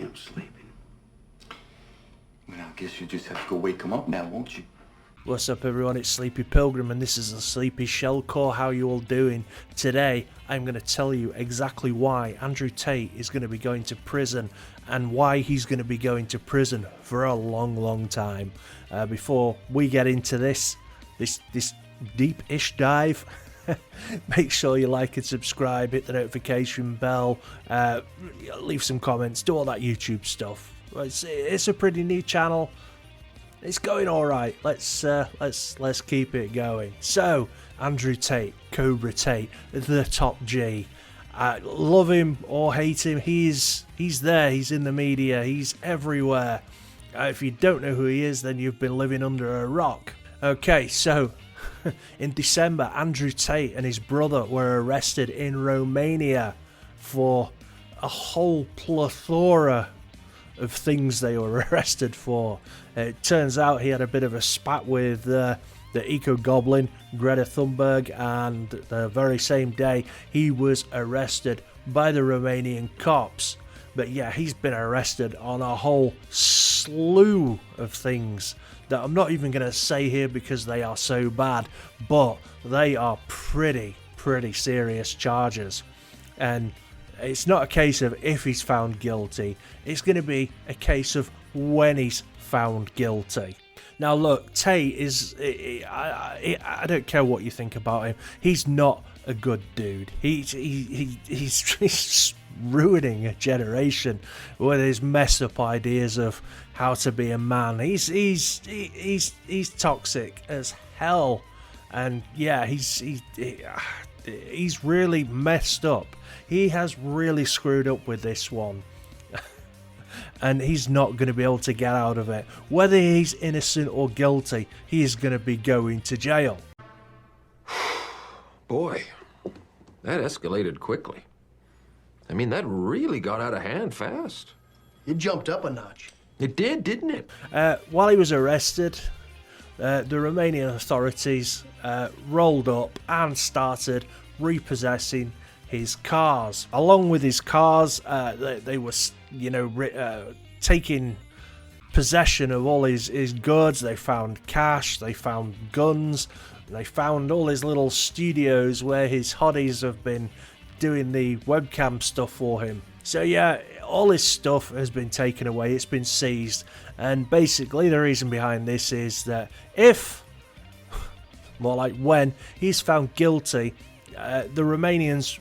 am sleeping. Well, I guess you just have to go wake him up now, won't you? What's up everyone, it's Sleepy Pilgrim and this is the Sleepy Shellcore. How you all doing? Today I'm going to tell you exactly why Andrew Tate is going to be going to prison and why he's going to be going to prison for a long time. Before we get into this deep-ish dive, make sure you like and subscribe, hit the notification bell, leave some comments, do all that YouTube stuff. It's a pretty new channel. It's going all right. Let's keep it going. So, Andrew Tate, Cobra Tate, the top G. Love him or hate him, he's there. He's in the media. He's everywhere. If you don't know who he is, then you've been living under a rock. Okay, so in December, Andrew Tate and his brother were arrested in Romania for a whole plethora of things they were arrested for. It turns out he had a bit of a spat with the eco-goblin Greta Thunberg, and the very same day he was arrested by the Romanian cops. But yeah, he's been arrested on a whole slew of things that I'm not even going to say here because they are so bad, but they are pretty serious charges. And it's not a case of if he's found guilty, it's going to be a case of when he's found guilty. Now look, Tate is, I don't care what you think about him, he's not a good dude. He's ruining a generation with his messed up ideas of how to be a man. He's toxic as hell, and yeah, he's really messed up. He has really screwed up with this one. And he's not going to be able to get out of it. Whether he's innocent or guilty, he is going to be going to jail. Boy, that escalated quickly. I mean, that really got out of hand fast. It jumped up a notch. It did, didn't it? While he was arrested, the Romanian authorities rolled up and started repossessing his cars. Along with his cars, they were, taking possession of all his goods. They found cash, they found guns, they found all his little studios where his hotties have been doing the webcam stuff for him. So yeah, all his stuff has been taken away, it's been seized, and basically the reason behind this is that if, more like when, he's found guilty, the Romanian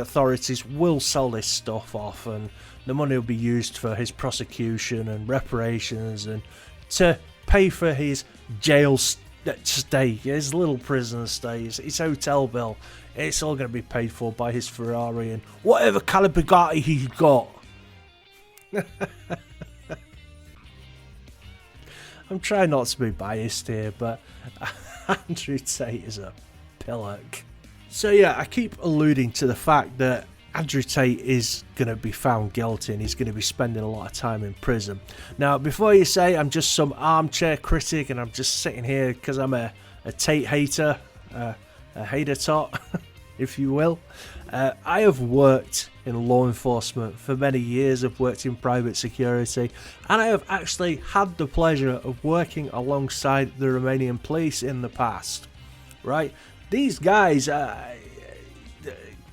authorities will sell this stuff off, and the money will be used for his prosecution and reparations and to pay for his jail stay, his little prison stay, his hotel bill. It's all going to be paid for by his Ferrari and whatever caliber Bugatti he got. I'm trying not to be biased here, but Andrew Tate is a pillock. So yeah, I keep alluding to the fact that Andrew Tate is going to be found guilty and he's going to be spending a lot of time in prison. Now, before you say I'm just some armchair critic and I'm just sitting here because I'm a Tate hater, a hater tot, if you will, I have worked in law enforcement for many years. I've worked in private security, and I have actually had the pleasure of working alongside the Romanian police in the past, right? These guys,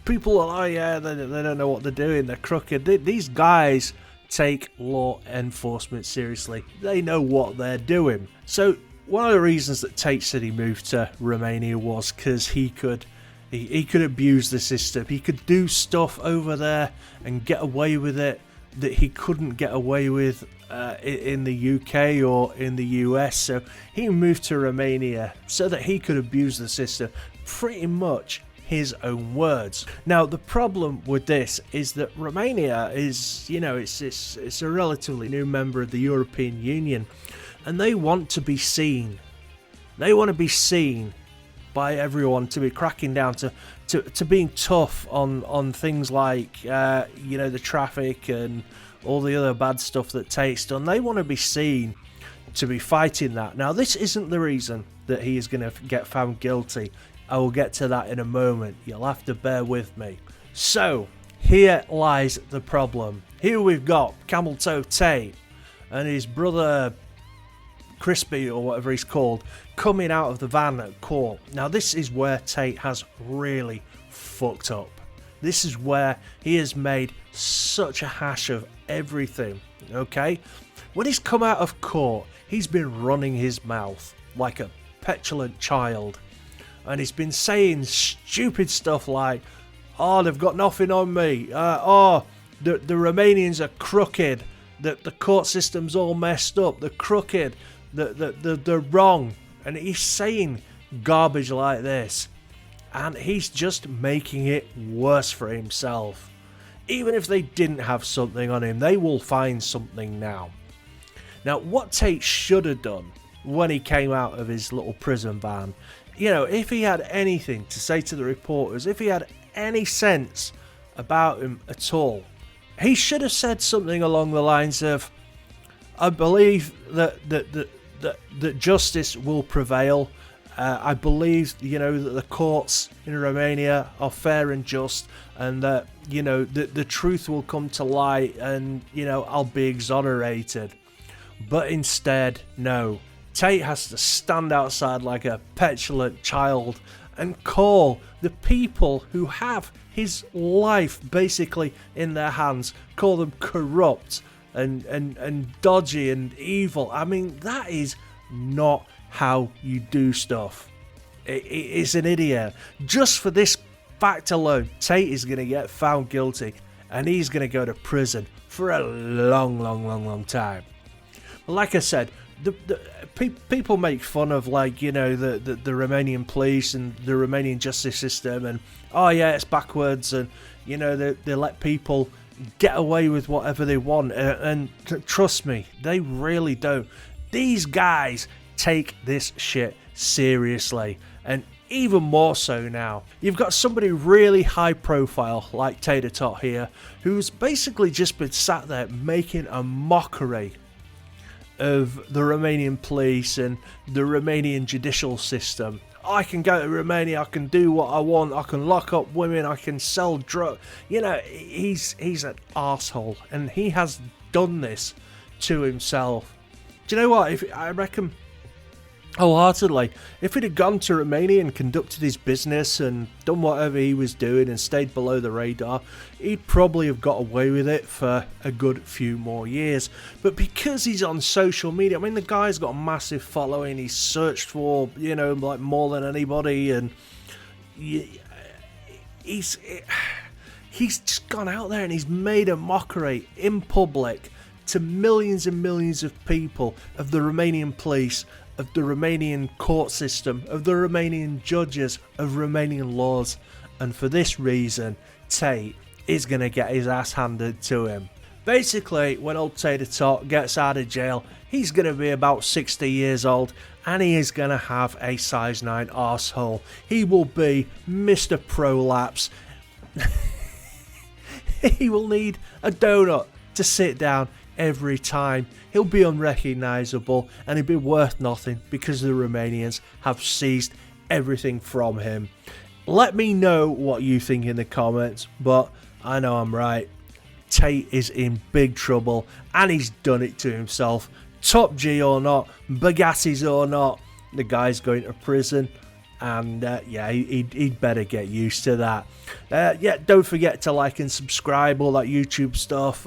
people are, oh yeah, they don't know what they're doing, they're crooked. These guys take law enforcement seriously. They know what they're doing. So one of the reasons that Tate said he moved to Romania was because he could abuse the system. He could do stuff over there and get away with it that he couldn't get away with in the UK or in the US. So he moved to Romania so that he could abuse the system, pretty much his own words. Now the problem with this is that Romania is, it's a relatively new member of the European Union, and they want to be seen. They want to be seen by everyone to be cracking down, to being tough on things like the traffic and all the other bad stuff that Tate's done. They want to be seen to be fighting that. Now this isn't the reason that he is going to get found guilty. I will get to that in a moment. You'll have to bear with me. So Here lies the problem. Here we've got Camel Toe Tate and his brother Crispy, or whatever he's called, coming out of the van at court. Now this is where Tate has really fucked up. This is where he has made such a hash of everything, okay? When he's come out of court, he's been running his mouth like a petulant child. And he's been saying stupid stuff like, oh, they've got nothing on me. The Romanians are crooked. The court system's all messed up. They're crooked. They're wrong. And he's saying garbage like this. And he's just making it worse for himself. Even if they didn't have something on him, they will find something now. Now, what Tate should have done when he came out of his little prison van, you know, if he had anything to say to the reporters, if he had any sense about him at all, he should have said something along the lines of, I believe that justice will prevail. I believe, you know, that the courts in Romania are fair and just, and that, you know, the truth will come to light, and, you know, I'll be exonerated. But instead, no. Tate has to stand outside like a petulant child and call the people who have his life basically in their hands, call them corrupt and dodgy and evil. I mean, that is not how you do stuff. It's an idiot. Just for this fact alone, Tate is going to get found guilty and he's going to go to prison for a long time. But like I said, people make fun of, like, you know, the Romanian police and the Romanian justice system, and oh yeah, it's backwards, and you know, they let people get away with whatever they want, and trust me, they really don't. These guys take this shit seriously, and even more so now. You've got somebody really high profile like Tater Tot here, who's basically just been sat there making a mockery of the Romanian police and the Romanian judicial system. I can go to Romania, I can do what I want, I can lock up women, I can sell drugs. You know, he's an arsehole, and he has done this to himself. Do you know what? I reckon wholeheartedly, if he'd have gone to Romania and conducted his business and done whatever he was doing and stayed below the radar, he'd probably have got away with it for a good few more years. But because he's on social media, I mean, the guy's got a massive following, he's searched for, you know, like more than anybody, and he's just gone out there and he's made a mockery in public to millions and millions of people of the Romanian police, of the Romanian court system, of the Romanian judges, of Romanian laws. And for this reason, Tate is going to get his ass handed to him. Basically, when old Tater Tot gets out of jail, he's going to be about 60 years old, and he is going to have a size 9 arsehole. He will be Mr. Prolapse. He will need a donut to sit down every time. He'll be unrecognisable, and he'll be worth nothing because the Romanians have seized everything from him. Let me know what you think in the comments, but I know I'm right. Tate is in big trouble, and he's done it to himself. Top G or not, Bugattis or not, the guy's going to prison. And yeah, he'd better get used to that. Yeah, don't forget to like and subscribe, all that YouTube stuff.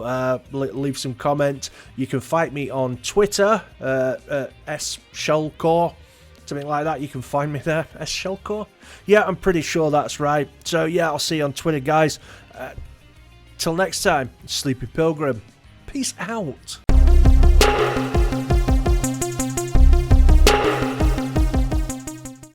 Leave some comments. You can find me on Twitter, sshellcore, something like that. You can find me there, sshellcore. Yeah, I'm pretty sure that's right. So yeah, I'll see you on Twitter, guys. Till next time, Sleepy Pilgrim. Peace out.